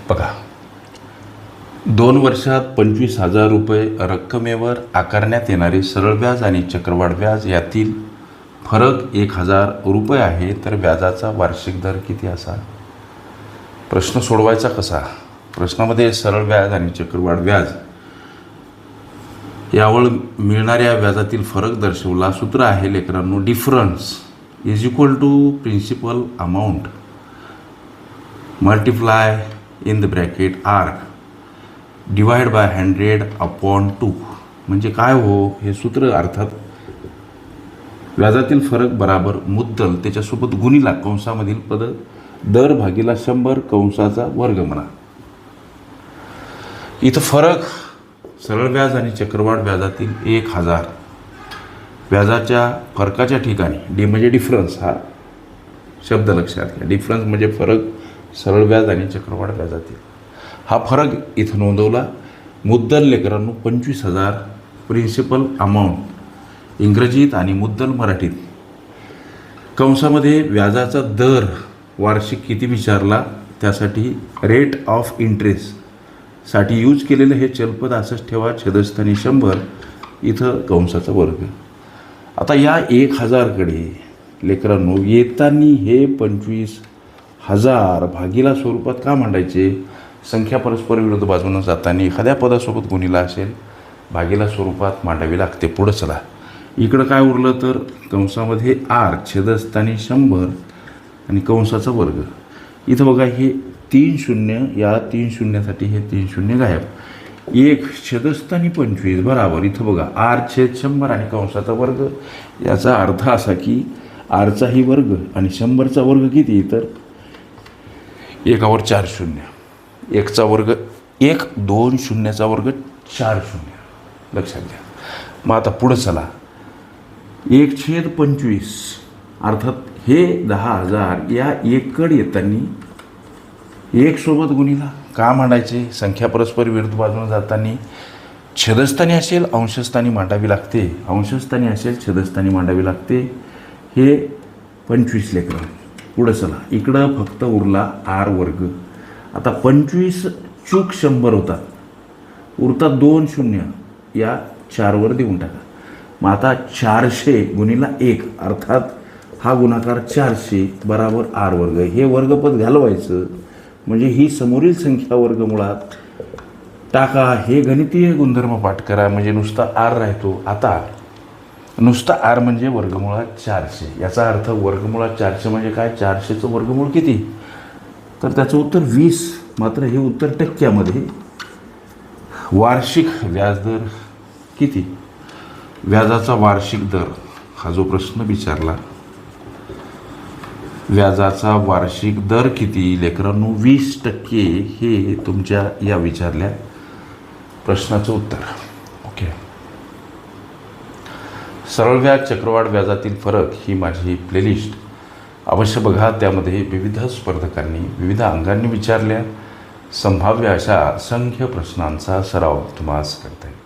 बघा, 2 वर्षात 25,000 रुपये रक्कमेवर आकारण्यात येणारे सरळ व्याज आणि चक्रवाढ व्याज यातील फरक 1,000 रुपये आहे, तर व्याजाचा वार्षिक दर किती असा? प्रश्न सोडवायचा कसा? प्रश्नामध्ये सरळ व्याज आणि चक्रवाढ व्याज यावर मिळणाऱ्या व्याजातील फरक दर्शवला. सूत्र आहे लेकरांनो, difference is equal to principal amount multiply in the bracket R divide by 100/2. म्हणजे काय हो हे सूत्र? अर्थात व्याजातील फरक बराबर मुद्दल त्याच्यासोबत गुणिला कंसामधील पद दर भागिला 100 कंसाचा वर्ग म्हणा. इथं फरक सरळ व्याज आणि चक्रवाढ व्याजातील 1,000. व्याजाच्या फरकाच्या ठिकाणी डी म्हणजे डिफरन्स, हा शब्द लक्षात घ्या. डिफरन्स म्हणजे फरक सरळ व्याज आणि चक्रवाढ व्याजातील. हा फरक इथं नोंदवला. मुद्दल लेकरांनो 25,000 प्रिन्सिपल अमाऊंट इंग्रजीत आणि मुद्दल मराठीत. कंसामध्ये व्याजाचा दर वार्षिक किती विचारला, त्यासाठी रेट ऑफ इंटरेस्टसाठी यूज केलेलं हे चलपद असंच ठेवा. छेदस्थानी 100 इथं कंसाचा वर्ग. आता या 1,000कडे लेकरांनो येताना हे 25,000 भागिला स्वरूपात का मांडायचे? संख्या परस्पर विरुद्ध बाजूनं जाताना एखाद्या पदासोबत गुणिला असेल भागिला स्वरूपात मांडावी लागते. पुढं चला, इकडं काय उरलं तर कंसामध्ये आर छेदस्थानी 100 आणि कंसाचा वर्ग. इथं बघा हे 3 शून्य, या 3 शून्यासाठी हे 3 शून्य गायब. 1 छेदस्थानी 25 बराबर इथं बघा r/100 आणि कंसाचा वर्ग. याचा अर्थ असा की आरचाही वर्ग आणि 100चा वर्ग किती? तर 1वर 4 शून्य, 1चा वर्ग 1, 2 शून्याचा वर्ग 4 शून्य. लक्षात घ्या. मग आता पुढं चला, 1/25 अर्थात हे 10,000 या 1कडे येताना 1 सोबत गुणिला का मांडायचे? संख्या परस्पर विरुद्ध बाजूने जाताना छेदस्थानी असेल अंशस्थानी मांडावी लागते, अंशस्थानी असेल छेदस्थानी मांडावी लागते. हे 25 लेकरं. पुढं चला, इकडं फक्त उरला आर वर्ग. आता 25 चूक 100 होतात, उरतात 2 शून्य, या 4वर देऊन टाका. मग आता 400 गुणिला 1 अर्थात हा गुणाकार 400 बराबर आर वर्ग. हे वर्गपद घालवायचं म्हणजे ही समोरील संख्या वर्गमुळात टाका. हे गणितीय गुणधर्म पाठ करा म्हणजे नुसता आर राहतो. आता नुसता आर म्हणजे वर्गमुळात 400. याचा अर्थ वर्गमुळात 400 म्हणजे काय? 400चं वर्गमूळ किती? तर त्याचं उत्तर 20. मात्र हे उत्तर टक्क्यामध्ये. वार्षिक व्याजदर किती? व्याजाचा वार्षिक दर हा जो प्रश्न विचारला, व्याजाचा वार्षिक दर किती लेकरांनो? 20% हे तुमच्या या विचारल्या प्रश्नाचं उत्तर. ओके. सरळ व्याज चक्रवाढ व्याजातील फरक ही माझी प्लेलिस्ट अवश्य बघा. त्यामध्ये विविध स्पर्धकांनी विविध अंगांनी विचारल्या संभाव्य अशा असंख्य प्रश्नांचा सराव तुम्हाला करता येईल.